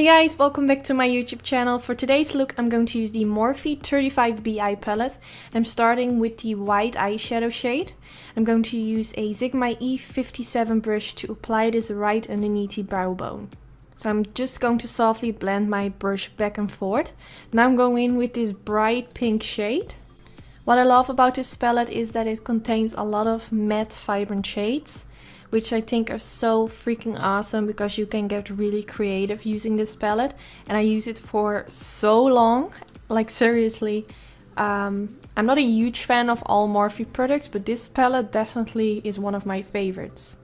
Hey guys, welcome back to my YouTube channel. For today's look I'm going to use the Morphe 35B eye palette. I'm starting with the white eyeshadow shade. I'm going to use a Sigma E57 brush to apply this right underneath the brow bone. So I'm just going to softly blend my brush back and forth. Now I'm going in with this bright pink shade. What I love about this palette is that it contains a lot of matte vibrant shades, which I think are so freaking awesome because you can get really creative using this palette. And I use it for so long, like seriously. I'm not a huge fan of all Morphe products, but this palette definitely is one of my favorites.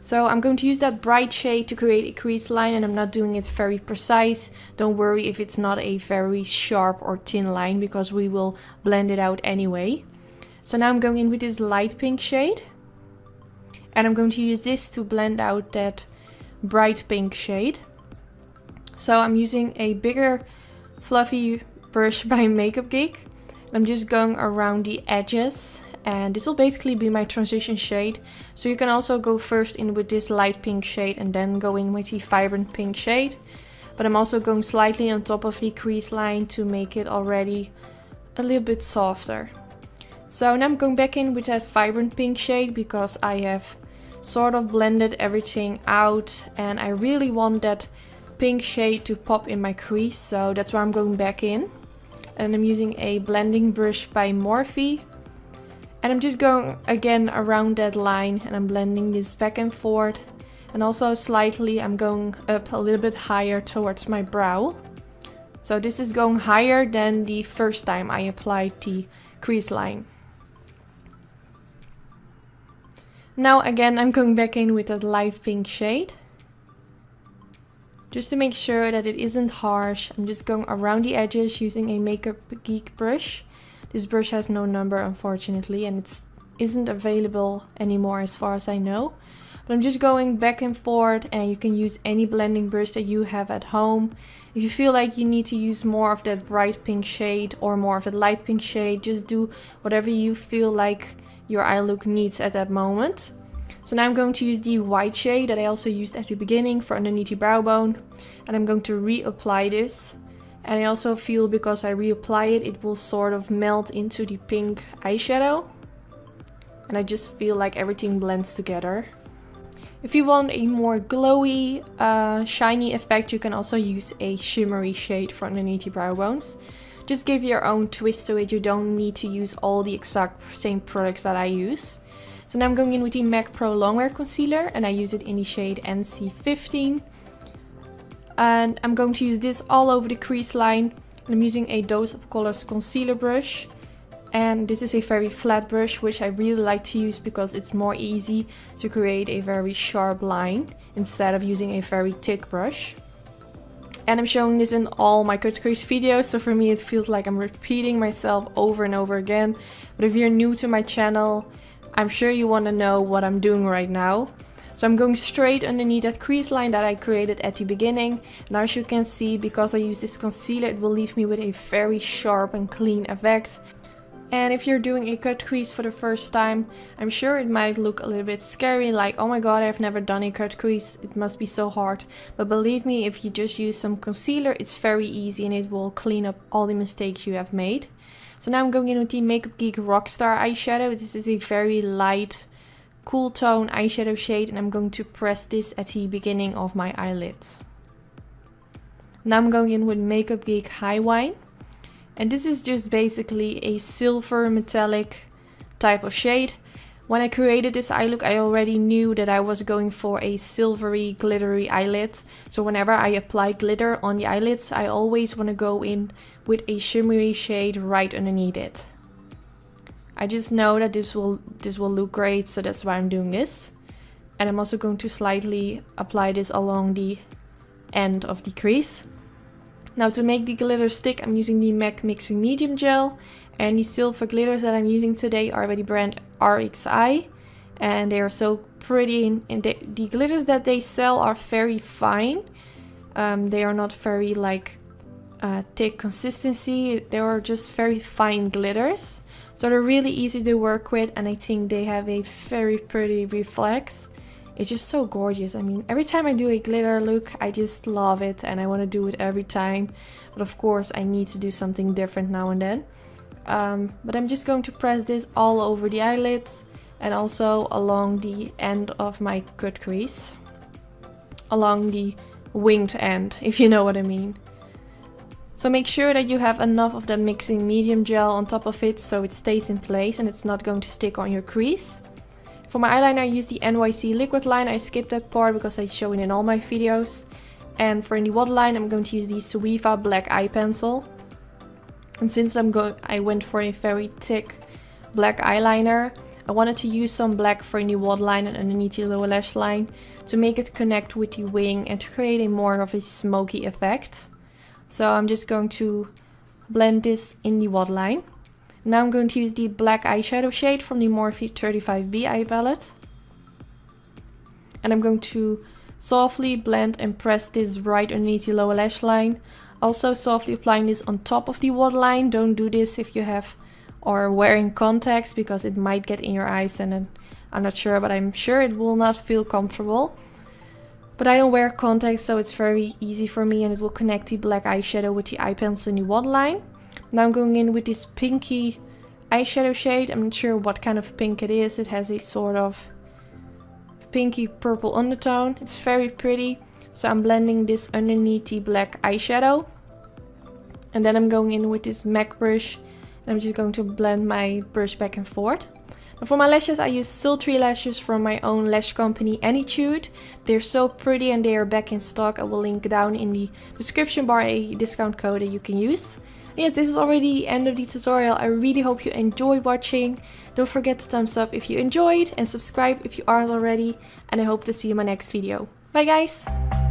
So I'm going to use that bright shade to create a crease line, and I'm not doing it very precise. Don't worry if it's not a very sharp or thin line because we will blend it out anyway. So now I'm going in with this light pink shade. And I'm going to use this to blend out that bright pink shade. So I'm using a bigger fluffy brush by Makeup Geek. I'm just going around the edges. And this will basically be my transition shade. So you can also go first in with this light pink shade and then go in with the vibrant pink shade. But I'm also going slightly on top of the crease line to make it already a little bit softer. So now I'm going back in with that vibrant pink shade because I have sort of blended everything out and I really want that pink shade to pop in my crease, so that's why I'm going back in. And I'm using a blending brush by Morphe, and I'm just going again around that line and I'm blending this back and forth, and also slightly I'm going up a little bit higher towards my brow. So this is going higher than the first time I applied the crease line. Now again I'm going back in with that light pink shade. Just to make sure that it isn't harsh, I'm just going around the edges using a Makeup Geek brush. This brush has no number unfortunately, and it isn't available anymore as far as I know. But I'm just going back and forth, and you can use any blending brush that you have at home. If you feel like you need to use more of that bright pink shade or more of that light pink shade, just do whatever you feel like your eye look needs at that moment. So now I'm going to use the white shade that I also used at the beginning for underneath the brow bone, and I'm going to reapply this. And I also feel because I reapply it, it will sort of melt into the pink eyeshadow, and I just feel like everything blends together. If you want a more glowy, shiny effect, you can also use a shimmery shade for underneath the brow bones. Just give your own twist to it. You don't need to use all the exact same products that I use. So now I'm going in with the MAC Pro Longwear Concealer, and I use it in the shade NC15. And I'm going to use this all over the crease line. And I'm using a Dose of Colors concealer brush. And this is a very flat brush, which I really like to use because it's more easy to create a very sharp line instead of using a very thick brush. And I'm showing this in all my cut crease videos, so for me it feels like I'm repeating myself over and over again. But if you're new to my channel, I'm sure you want to know what I'm doing right now. So I'm going straight underneath that crease line that I created at the beginning. Now as you can see, because I use this concealer, it will leave me with a very sharp and clean effect. And if you're doing a cut crease for the first time, I'm sure it might look a little bit scary, like oh my god, I've never done a cut crease, it must be so hard. But believe me, if you just use some concealer, it's very easy and it will clean up all the mistakes you have made. So now I'm going in with the Makeup Geek Rockstar eyeshadow. This is a very light, cool tone eyeshadow shade, and I'm going to press this at the beginning of my eyelids. Now I'm going in with Makeup Geek High Wine. And this is just basically a silver metallic type of shade. When I created this eye look, I already knew that I was going for a silvery, glittery eyelid. So whenever I apply glitter on the eyelids, I always want to go in with a shimmery shade right underneath it. I just know that this will look great, so that's why I'm doing this. And I'm also going to slightly apply this along the end of the crease. Now to make the glitter stick, I'm using the MAC Mixing Medium Gel, and the silver glitters that I'm using today are by the brand RXI, and they are so pretty, and the glitters that they sell are very fine. They are not very like thick consistency, they are just very fine glitters, so they're really easy to work with, and I think they have a very pretty reflex. It's just so gorgeous. I mean, every time I do a glitter look, I just love it and I want to do it every time. But of course, I need to do something different now and then. But I'm just going to press this all over the eyelids and also along the end of my cut crease. Along the winged end, if you know what I mean. So make sure that you have enough of that mixing medium gel on top of it so it stays in place and it's not going to stick on your crease. For my eyeliner I use the NYC liquid line. I skipped that part because I show it in all my videos. And for the waterline I'm going to use the Suiva black eye pencil. And since I went for a very thick black eyeliner, I wanted to use some black for the waterline and underneath the lower lash line to make it connect with the wing and to create a more of a smoky effect. So I'm just going to blend this in the waterline. Now I'm going to use the black eyeshadow shade from the Morphe 35B eye palette. And I'm going to softly blend and press this right underneath the lower lash line. Also softly applying this on top of the waterline. Don't do this if you have or wearing contacts because it might get in your eyes and then I'm not sure, but I'm sure it will not feel comfortable. But I don't wear contacts, so it's very easy for me and it will connect the black eyeshadow with the eye pencil in the waterline. Now I'm going in with this pinky eyeshadow shade. I'm not sure what kind of pink it is. It has a sort of pinky purple undertone. It's very pretty. So I'm blending this underneath the black eyeshadow. And then I'm going in with this MAC brush. And I'm just going to blend my brush back and forth. And for my lashes I use sultry lashes from my own lash company Anytude. They're so pretty and they are back in stock. I will link down in the description bar a discount code that you can use. Yes, this is already the end of the tutorial. I really hope you enjoyed watching. Don't forget to thumbs up if you enjoyed and subscribe if you aren't already. And I hope to see you in my next video. Bye guys!